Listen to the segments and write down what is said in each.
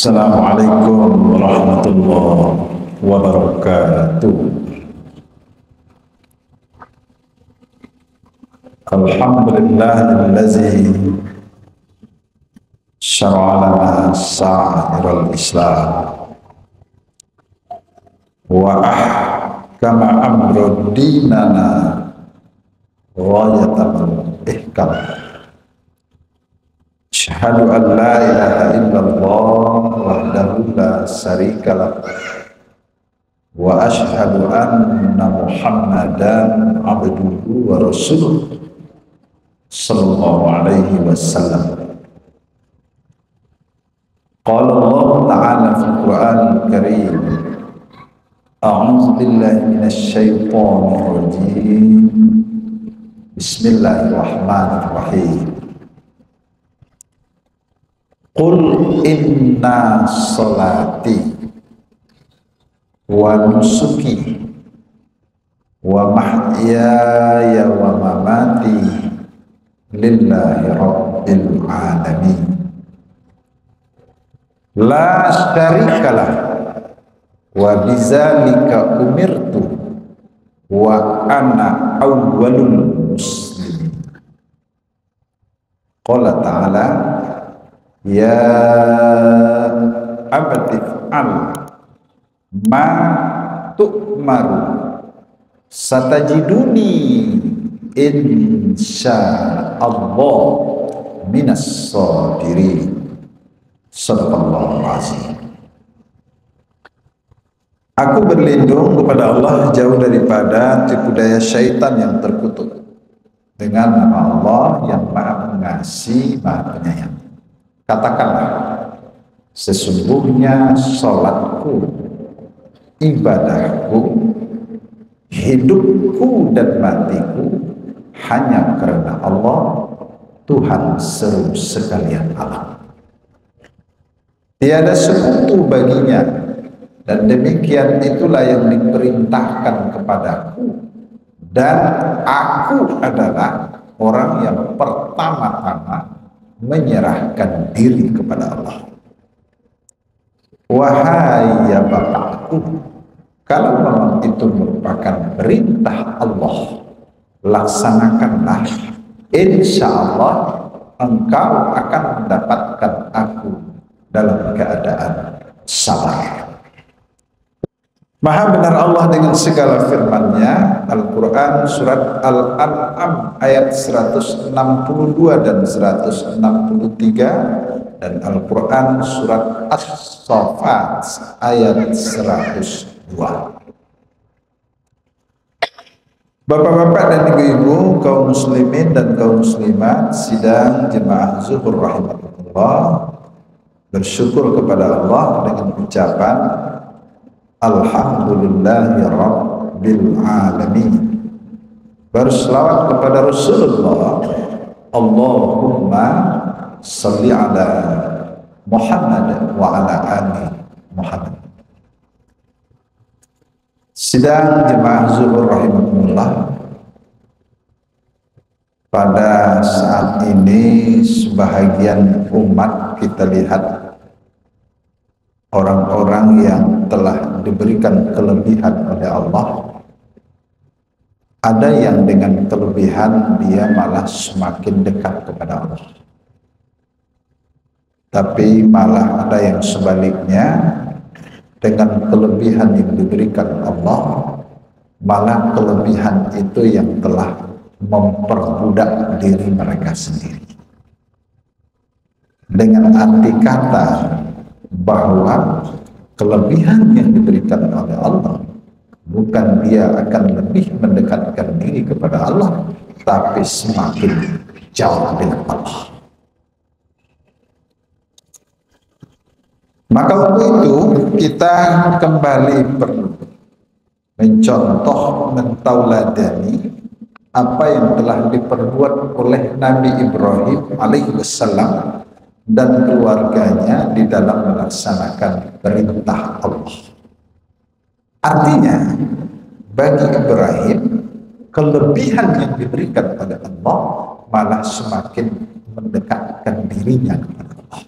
Assalamualaikum warahmatullahi wabarakatuh. Alhamdulillahillazi syara'a lana sa'iral Islam wa ahkama amru dinana ghayatal ihkam. Asyhadu an la ilaha illallah wahdahu la syarikalah wa asyhadu anna Muhammadan abduhu wa rasuluh sallallahu alaihi wasallam. Qala Allah ta'ala fil Qur'anil Karim, a'udzu billahi minasy syaithanir rajim. Bismillahirrahmanirrahim. Qul inna salati wa nusuki wa mahyaya wa mamati lillahi rabbil alamin la syarikalah wa bizalika umirtu wa ana awwalul muslimin. Qala ta'ala, ya abati fa'al ma tu'maru satajiduni insyaallah minas sabirin. Shadaqallahul azim. Aku berlindung kepada Allah jauh daripada tipu daya syaitan yang terkutuk, dengan nama Allah yang Maha Pengasih, Maha Penyayang. Katakanlah, sesungguhnya salatku, ibadahku, hidupku dan matiku hanya karena Allah, Tuhan seru sekalian alam. Tiada sekutu baginya, dan demikian itulah yang diperintahkan kepadaku, dan aku adalah orang yang pertama-tama menyerahkan diri kepada Allah. Wahai ya Bapakku, kalau memang itu merupakan perintah Allah, laksanakanlah. Insya Allah engkau akan mendapatkan aku dalam keadaan sabar. Maha benar Allah dengan segala firman-Nya. Al-Quran surat Al-An'am ayat 162 dan 163, dan Al-Quran surat As-Saffat ayat 102. Bapak-bapak dan ibu-ibu, kaum muslimin dan kaum muslimat, sidang jemaah zuhur rahimahullah, bersyukur kepada Allah dengan ucapan Alhamdulillahi Rabbil Alamin. Berselawat kepada Rasulullah. Allahumma salli ala Muhammad wa ala ali Muhammad. Sidang jemaah zuhur rahimahullah, pada saat ini sebahagian umat kita lihat orang-orang yang telah diberikan kelebihan oleh Allah. Ada yang dengan kelebihan dia malah semakin dekat kepada Allah, tapi malah ada yang sebaliknya, dengan kelebihan yang diberikan Allah, malah kelebihan itu yang telah memperbudak diri mereka sendiri. Dengan arti kata bahwa kelebihan yang diberikan oleh Allah bukan dia akan lebih mendekatkan diri kepada Allah, tapi semakin jauh dengan Allah. Maka untuk itu kita kembali perlu mencontoh, mentauladani apa yang telah diperbuat oleh Nabi Ibrahim alaihissalam dan keluarganya di dalam melaksanakan perintah Allah. Artinya, bagi Ibrahim, kelebihan yang diberikan oleh Allah malah semakin mendekatkan dirinya kepada Allah.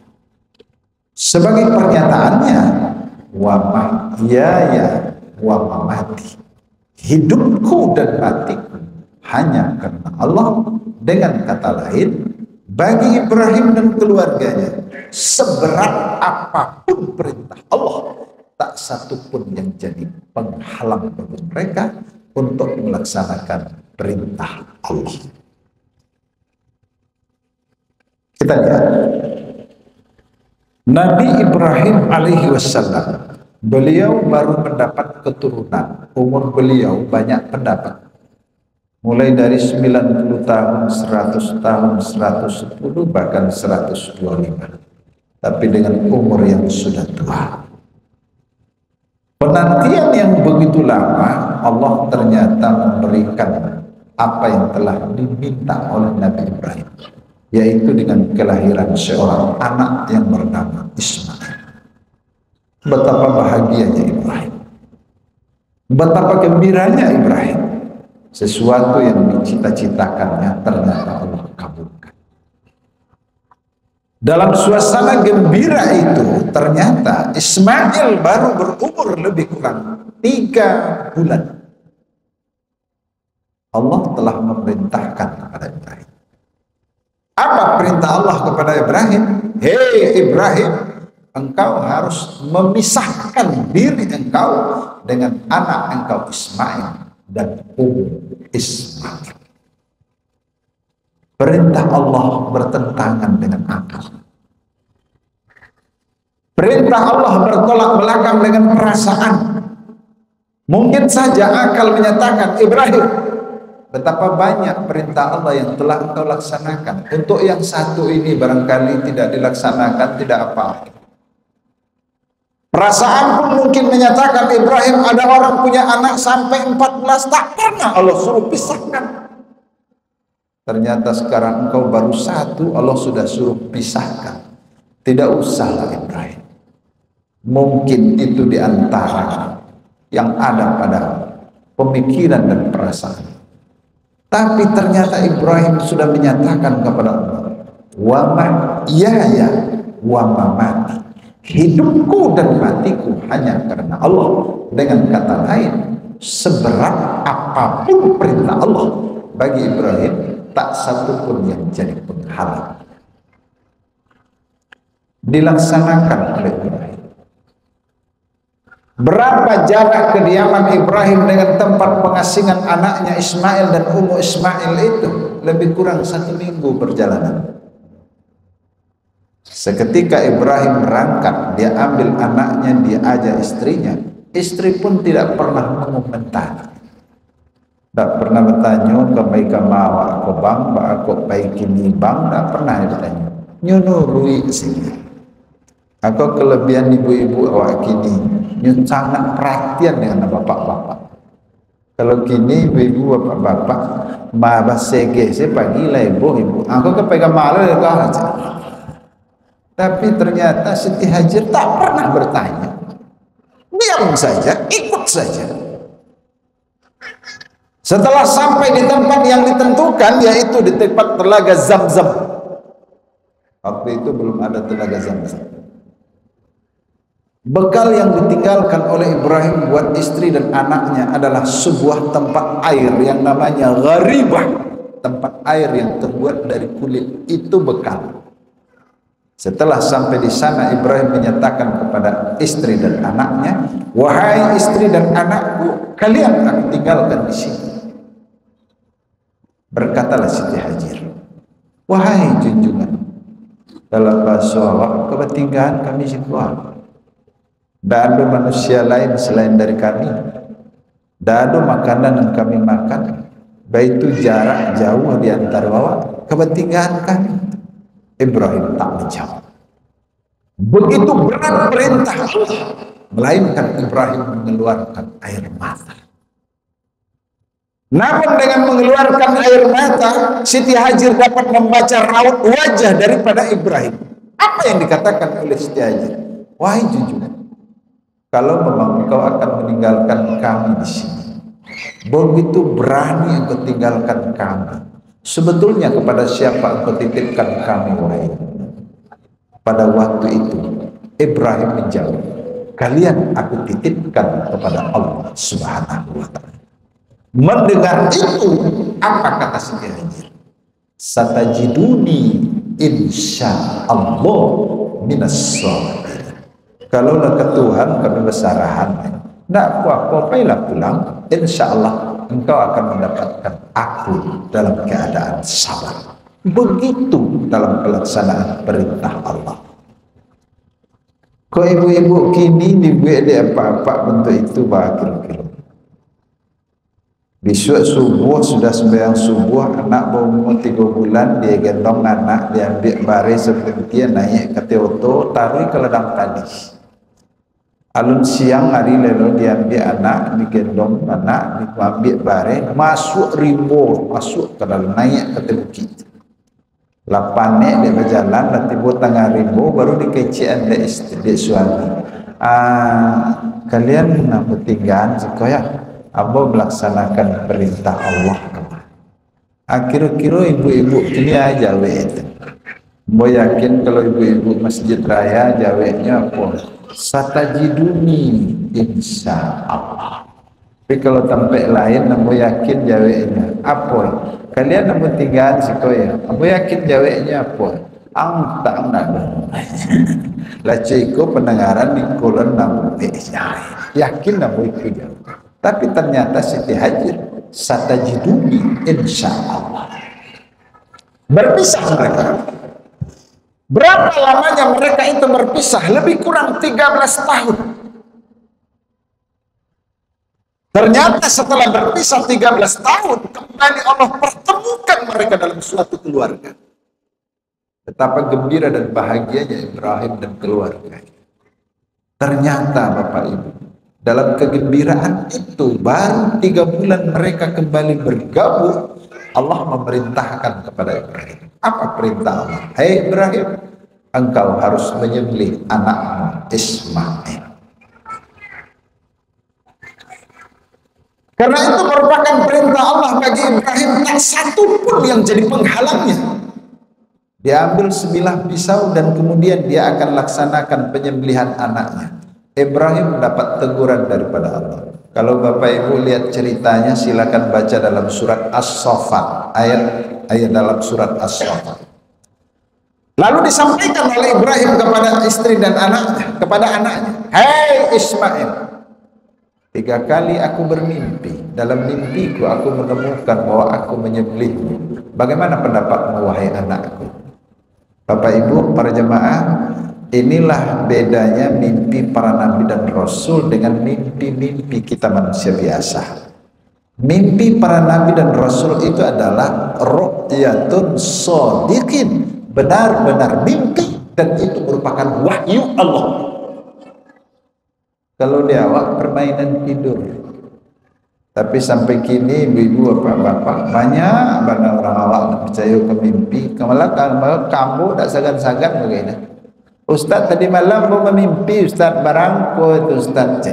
Sebagai pernyataannya, wa mahyaya wa mamati, hidupku dan matiku hanya karena Allah. Dengan kata lain, bagi Ibrahim dan keluarganya, seberat apapun perintah Allah, tak satu pun yang jadi penghalang bagi mereka untuk melaksanakan perintah Allah. Kita lihat Nabi Ibrahim alaihi wasallam, beliau baru mendapat keturunan. Umur beliau banyak pendapat, mulai dari 90 tahun, 100 tahun, 110, bahkan 125. Tapi dengan umur yang sudah tua, penantian yang begitu lama, Allah ternyata memberikan apa yang telah diminta oleh Nabi Ibrahim, yaitu dengan kelahiran seorang anak yang bernama Ismail. Betapa bahagianya Ibrahim, betapa gembiranya Ibrahim. Sesuatu yang dicita-citakannya ternyata Allah kabulkan. Dalam suasana gembira itu, ternyata Ismail baru berumur lebih kurang 3 bulan. Allah telah memerintahkan kepada Ibrahim. Apa perintah Allah kepada Ibrahim? Hei Ibrahim, engkau harus memisahkan diri engkau dengan anak engkau Ismail dan Ismail. Perintah Allah bertentangan dengan akal. Perintah Allah bertolak belakang dengan perasaan. Mungkin saja akal menyatakan, Ibrahim, betapa banyak perintah Allah yang telah engkau laksanakan. Untuk yang satu ini barangkali tidak dilaksanakan, tidak apa-apa. Perasaan pun mungkin menyatakan, Ibrahim, ada orang punya anak sampai 14, tak pernah Allah suruh pisahkan. Ternyata sekarang engkau baru 1, Allah sudah suruh pisahkan. Tidak usahlah Ibrahim. Mungkin itu diantara yang ada pada pemikiran dan perasaan. Tapi ternyata Ibrahim sudah menyatakan kepada Allah, wa mahyaya wa mamati, hidupku dan matiku hanya karena Allah. Dengan kata lain, seberat apapun perintah Allah, bagi Ibrahim tak satu pun yang jadi penghalang. Dilaksanakan oleh Ibrahim. Berapa jarak kediaman Ibrahim dengan tempat pengasingan anaknya Ismail dan Ummu Ismail itu? Lebih kurang 1 minggu perjalanan. Seketika Ibrahim berangkat, dia ambil anaknya, dia ajak istrinya. Istri pun tidak pernah mengomentari, tidak pernah bertanya kebaik mawa aku bang, aku baik ini bang, tidak pernah bertanya. Nyunurui sini. Aku kelebihan ibu-ibu awak kini, nyun sangat perhatian dengan bapak-bapak. Kalau kini ibu-ibu bapak-bapak, mabah sege, saya pagilah ibu, aku kepegang malu ya aja. Tapi ternyata Siti Hajar tak pernah bertanya. Diam saja, ikut saja. Setelah sampai di tempat yang ditentukan, yaitu di tempat telaga Zam-Zam. Waktu itu belum ada telaga Zam-Zam. Bekal yang ditinggalkan oleh Ibrahim buat istri dan anaknya adalah sebuah tempat air yang namanya gharibah. Tempat air yang terbuat dari kulit, itu bekal. Setelah sampai di sana, Ibrahim menyatakan kepada istri dan anaknya, wahai istri dan anakku, kalian aku tinggalkan di sini. Berkatalah Siti Hajar, wahai junjungan, dalam bahasa awak ketinggalan kami semua. Tidak ada manusia lain selain dari kami. Tidak ada makanan yang kami makan. Baik itu jarak jauh di antara awak, kepentingan kami. Ibrahim tak menjawab. Begitu berat perintah Allah, melainkan Ibrahim mengeluarkan air mata. Namun dengan mengeluarkan air mata, Siti Hajar dapat membaca raut wajah daripada Ibrahim. Apa yang dikatakan oleh Siti Hajar? Wahai junjungan, kalau memang engkau akan meninggalkan kami di sini, begitu berani engkau tinggalkan kami, sebetulnya kepada siapa engkau titipkan kami, wahai? Pada waktu itu Ibrahim menjawab, kalian aku titipkan kepada Allah Subhanahu wa ta'ala. Mendengar itu, apa kata Siti Hajar? Satajiduni insyaallah minas sholihin. Kalau ke Tuhan kami bersarahan, tidak apa-apa, paylah pulang, insyaallah engkau akan mendapatkan aku dalam keadaan sabar. Begitu dalam pelaksanaan perintah Allah. Kok ibu-ibu kini dibuat di apa-apa bentuk itu bakil-kil. Besok subuh sudah sembahyang subuh, anak berumur 3 bulan dia gendong anak, dia ambil baris sebelum dia naik ke Teoto, taruh ke ledang tali. Alun siang hari lalu dia ambil anak, digendong anak, diambil baris, masuk rimbo, masuk ke dalam, naik ke bukit. Lapanek dia berjalan, dan tiba tengah rimbo, baru dikecik ada istri suami. Kalian nak bertinggal sekolah? Abah melaksanakan perintah Allah. Kira-kira ibu-ibu ini aja itu. Abah yakin kalau ibu-ibu masjid raya jawabnya apa? Satajiduni insya Allah. Tapi kalau tempat lain, abah yakin jawabnya apa? Kalian abah tinggal sekolah. Abah yakin jawabnya apa? Tak nak. Lah ciko pendengaran di kolon namun yakin abah itu jawab. Tapi ternyata Siti Hajar satajiduni insyaallah. Berpisah mereka. Berapa lamanya mereka itu berpisah? Lebih kurang 13 tahun. Ternyata setelah berpisah 13 tahun, kembali Allah pertemukan mereka dalam suatu keluarga. Betapa gembira dan bahagianya Ibrahim dan keluarga. Ternyata Bapak Ibu, dalam kegembiraan itu baru 3 bulan mereka kembali bergabung. Allah memerintahkan kepada Ibrahim. Apa perintah Allah? Hai Ibrahim, engkau harus menyembelih anakmu Ismail. Karena itu merupakan perintah Allah bagi Ibrahim, tak satu pun yang jadi penghalangnya. Dia ambil sebilah pisau dan kemudian dia akan laksanakan penyembelihan anaknya. Ibrahim mendapat teguran daripada Allah. Kalau Bapak Ibu lihat ceritanya, silakan baca dalam surat As-Saffat, ayat dalam surat As-Saffat. Lalu disampaikan oleh Ibrahim kepada istri dan anaknya, kepada anaknya, "Hai Ismail, 3 kali aku bermimpi. Dalam mimpiku aku menemukan bahwa aku menyembelihmu. Bagaimana pendapatmu wahai anakku?" Bapak Ibu, para jemaah, inilah bedanya mimpi para nabi dan rasul dengan mimpi-mimpi kita manusia biasa. Mimpi para nabi dan rasul itu adalah ru'yatun shadiqin, benar-benar mimpi, dan itu merupakan wahyu Allah. Kalau di awak permainan tidur. Tapi sampai kini ibu-ibu, bapak-bapak, banyak orang awak yang percaya ke mimpi. Malah kamu tak sagan-sagan begini. Ustaz tadi malam mau memimpi Ustaz barangko itu Ustaz.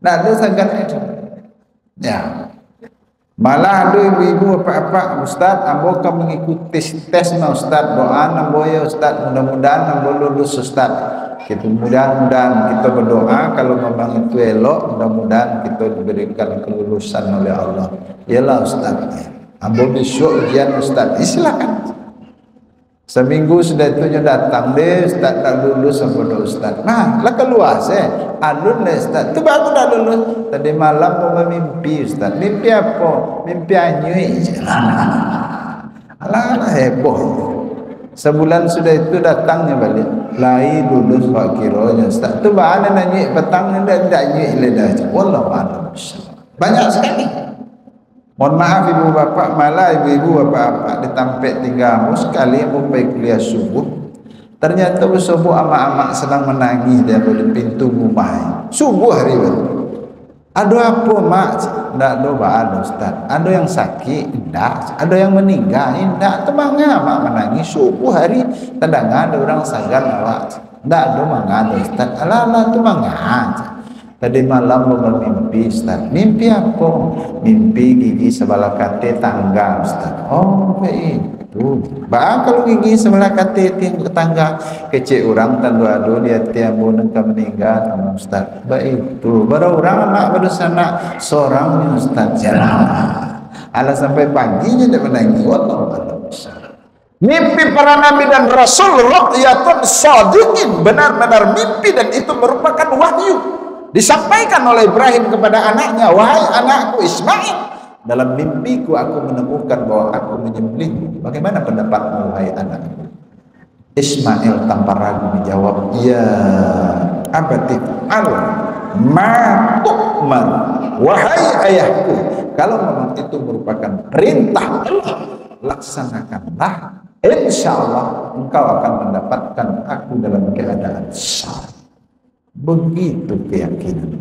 Nah itu sangat itu. Ya. Malah ada ibu-ibu apa-apa Ustaz, ambo kan mengikuti tes na Ustaz, doa ambo ya Ustaz, mudah-mudahan ambo lulus Ustaz. Kita mudah-mudahan kita berdoa kalau memang itu elok, mudah-mudahan kita diberikan kelulusan oleh Allah. Yalah Ustaz. Ambo besok ujian Ustaz. Silakan. Seminggu sudah itu datang deh, Ustaz tak lulus sama Ustaz. Nah, lah keluar saya. Alun deh Ustaz. Tu baru dah lulus. Tadi malam mau mimpi Ustaz. Mimpi apa? Mimpi anyui. Alah heboh. Sebulan sudah itu datangnya balik. Lai lulus pak kironya Ustaz. Tu bahan nanya petang tidak nyui ledah. Wallahu a'lam. Banyak sekali. Mohon maaf ibu bapak, malah ibu-ibu bapak-bapak ditampek tinggal sekali mau pergi kuliah subuh. Ternyata subuh amak-amak sedang menangis di pintu rumah. Subuh hari itu. Ada apa mak? Tidak ada ada Ustaz. Ada yang sakit? Tidak. Ada yang meninggal? Tidak. Temangnya mak menangis subuh hari. Tidak ada orang sagan awak. Tidak ada mangga Ustaz. Alah temangnya. Tadi malam mau mimpi Ustaz. Mimpi apa? Mimpi gigi sebelah kate tangga Ustaz. Oh itu. Bah kalau gigi sebelah kate tangga kecil orang tandu-adu dia tiamu nengka meninggal Ustaz. Bah itu. Baru orang anak baru sana seorang Ustaz jalan. Ala sampai paginya dia menangis. Wallahu a'lam. Mimpi para nabi dan rasul ru'yatun shadiqin, benar-benar mimpi dan itu merupakan wahyu. Disampaikan oleh Ibrahim kepada anaknya, wahai anakku Ismail, dalam mimpiku aku menemukan bahwa aku menyembelihmu. Bagaimana pendapatmu wahai anakku? Ismail tanpa ragu menjawab, ya abati al ma tu'mar, wahai ayahku, kalau memang itu merupakan perintah Allah, laksanakanlah, insya Allah engkau akan mendapatkan aku dalam keadaan sah. Begitu keyakinan.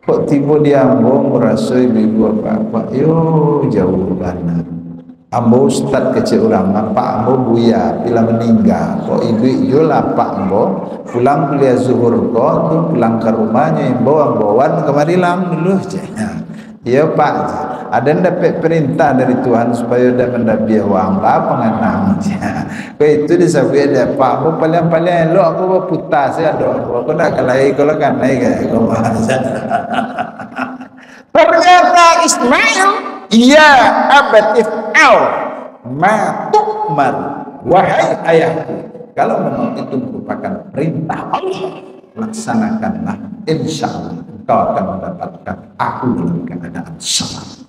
Kok tiba dia ambo merasa ibu apa-apa, yo jauh banget. Ambo ustad kecil orang apa ambo buya bila meninggal. Kok ibu lah pak ambo pulang kuliah zuhur kok tuh pulang ke rumahnya ambo wan kemari lang dulu aja. Iya pak, ada dapat perintah dari Tuhan supaya dia mendapat uang lah pengenang aja. Kau itu disebut ada pak, aku paling elok aku berputar saya doa. Aku nak kalai kalau kan naik kayak kau bahasa. Ternyata Ismail, iya abatif al ma tu'mar, wahai ayahku, kalau memang itu merupakan perintah Allah, laksanakanlah, insya Allah kau akan mendapatkan aku dalam keadaan salat.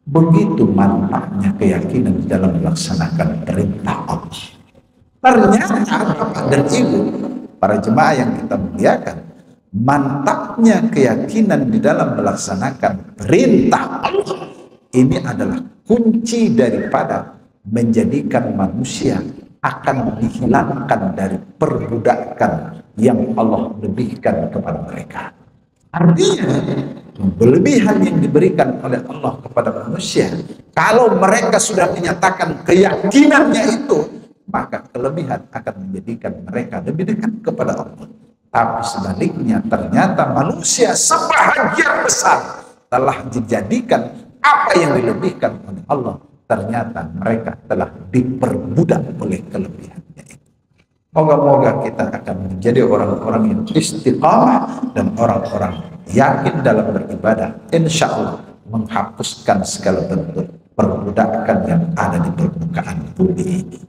Begitu mantapnya keyakinan di dalam melaksanakan perintah Allah. Ternyata Bapak dan Ibu, para jemaah yang kita muliakan, mantapnya keyakinan di dalam melaksanakan perintah Allah ini adalah kunci daripada menjadikan manusia akan dihilangkan dari perbudakan yang Allah lebihkan kepada mereka. Artinya kelebihan yang diberikan oleh Allah kepada manusia, kalau mereka sudah menyatakan keyakinannya itu, maka kelebihan akan menjadikan mereka lebih dekat kepada Allah. Tapi sebaliknya ternyata manusia sebahagian besar telah dijadikan apa yang dilebihkan oleh Allah, ternyata mereka telah diperbudak oleh kelebihannya itu. Moga-moga kita akan menjadi orang-orang yang istiqamah dan orang-orang yakin dalam beribadah, insya Allah menghapuskan segala bentuk perbudakan yang ada di permukaan bumi ini.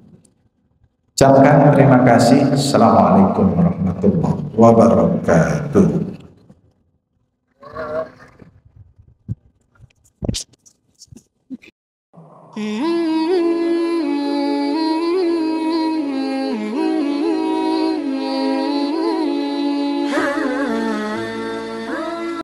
Ucapkan terima kasih. Assalamualaikum warahmatullahi wabarakatuh.